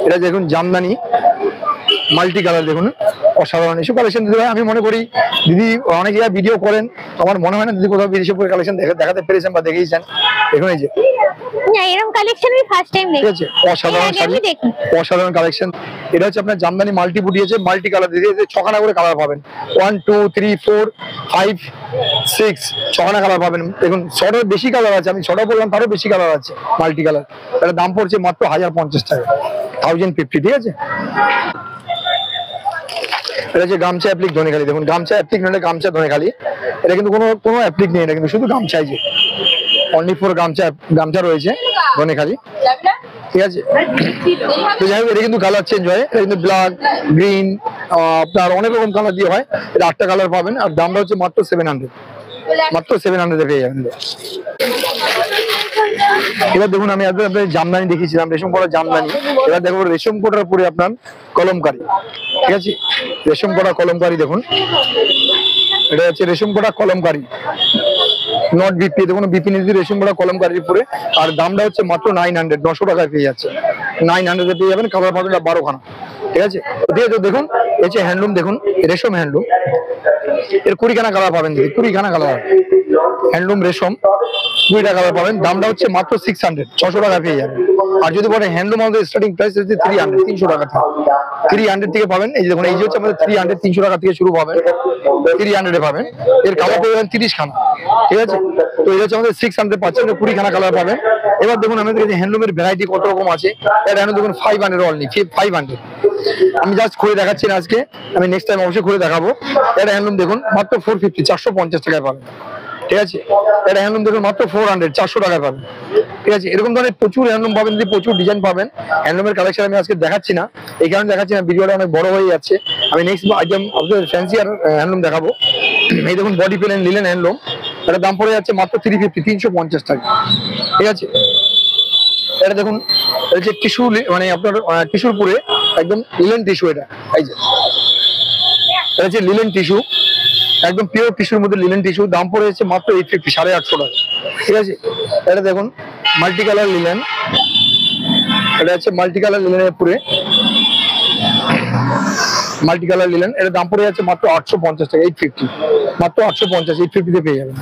এটা দেখুন Jamdani multi colour, দেখুন অসাধারণ এসব কালেকশন দিতে হয়। আমি মনে করি দিদি অনেক জায়গায় ভিডিও করেন, আমার মনে হয় না দিদি কোথাও বিদেশে পরে কালেকশন দেখাতে পেরেছেন বা দেখিয়েছেন। দেখুন এই যে না, এরকম কালেকশন আমি ফার্স্ট টাইম দেখছি। ঠিক আছে, অসাধারণ শাড়ি, অসাধারণ কালেকশন। এটা হচ্ছে আপনার জামদানি মাল্টি বুটি আছে, মাল্টি কালার দিয়েছে, ছখানা করে কালার পাবেন। 1 2 3 4 5 6 ছখানা কালার পাবেন। দেখুন ছটার বেশি কালার আছে, আমি ছটা বললাম তারও বেশি কালার আছে মাল্টি কালার। এটা দাম পড়ছে মাত্র 1050 টাকা, 1050। ঠিক আছে, এটা হচ্ছে গামছা অ্যাপ্লিক ধনেখালি। দেখুন গামছা অ্যাপ্লিক নয়, গামছা ধনেখালি। এটা কিন্তু কোনো অ্যাপ্লিক নেই, এটা কিন্তু শুধু গামছাই, যে অনলি ফর গামছা রয়েছে ধনেখালি। ঠিক আছে, তো যাই হোক এটা কিন্তু কালার চেঞ্জ হয়, এটা কিন্তু ব্ল্যাক, গ্রিন, আপনার অনেক রকম কালার দিয়ে হয়। এটা 8টা কালার পাবেন, আর দামটা হচ্ছে মাত্র 700, মাত্র 700 পেয়ে যাবেন। এবার দেখুন আমি আপনাদের জামদানি দেখিয়েছিলাম, রেশম করা জামদানি। এবার দেখো রেশম কোটার উপরে আপনার কলমকারি। ঠিক আছে, রেশম করা কলমকারি দেখুন, এটা হচ্ছে রেশম করা কলমকারি, নট বিপি। দেখুন বিপি নিয়ে রেশম করা কলমকারির উপরে, আর দামটা হচ্ছে মাত্র 900, 900 টাকায় পেয়ে যাচ্ছে। 900 পেয়ে যাবেন, কালার পাবেন 12খানা। ঠিক আছে, দেখুন এই যে হ্যান্ডলুম, দেখুন রেশম হ্যান্ডলুম, এর 20খানা কালার পাবেন দিদি, 20খানা কালার হ্যান্ডলুম রেশম, 20টা কালার পাবেন। দামটা হচ্ছে মাত্র 600, 600 টাকা পেয়ে যাবেন। আর যদি বলেন হ্যান্ডলুম আমাদের স্টার্টিং প্রাইস হচ্ছে 300, 300 টাকা থেকে, 300 থেকে পাবেন। এই যে দেখুন এই যে হচ্ছে আমাদের 300, 300 টাকা থেকে শুরু পাবেন, 300 পাবেন। এর কালার পেয়ে যাবেন 30খানা। ঠিক আছে, তো এটা হচ্ছে আমাদের 600 পাচ্ছেন, 20খানা কালার পাবেন। এবার দেখুন আমাদের এই যে হ্যান্ডলুমের ভ্যারাইটি কত রকম আছে। এটা দেখুন 500 অনলি, 500। আমি জাস্ট খুলে দেখাচ্ছি না আজকে, আমি নেক্সট টাইম অবশ্যই খুলে দেখাবো। এটা হ্যান্ডলুম দেখুন মাত্র 450, 450 টাকায় পাবেন। ঠিক আছে, এটা হ্যান্ডলুম দেখুন মাত্র 400, 400 টাকায় পাবেন। ঠিক আছে, এরকম ধরনের প্রচুর হ্যান্ডলুম পাবেন, প্রচুর ডিজাইন পাবেন। হ্যান্ডলুমের কালেকশন আমি আজকে দেখাচ্ছি না, এই কারণে দেখাচ্ছি না, ভিডিওটা অনেক বড় হয়ে যাচ্ছে। আমি নেক্সট আইটেম আপনাদের ফ্যান্সি আর হ্যান্ডলুম দেখাবো। এই দেখুন বডি প্লেন লিলেন হ্যান্ডলুম, এটা দাম পড়ে যাচ্ছে মাত্র 350, 350 টাকা। ঠিক আছে, এটা দেখুন এটা হচ্ছে টিস্যু, মানে আপনার টিস্যুর পুরে একদম লিলেন টিস্যু। এটা এই যে এটা হচ্ছে লিলেন টিস্যু, একদম পিওর টিস্যুর মধ্যে লিলেন টিস্যু, দাম পড়ে যাচ্ছে মাত্র 850, 850 টাকা। ঠিক আছে, এটা দেখুন মাল্টি কালার লিলেন, এটা হচ্ছে মাল্টি কালার লিলেনের পুরে, মাল্টি কালার লিলেন। এর দাম পড়ে যাচ্ছে মাত্র 850 টাকা, 850, মাত্র 850, 850 পেয়ে যাবেন।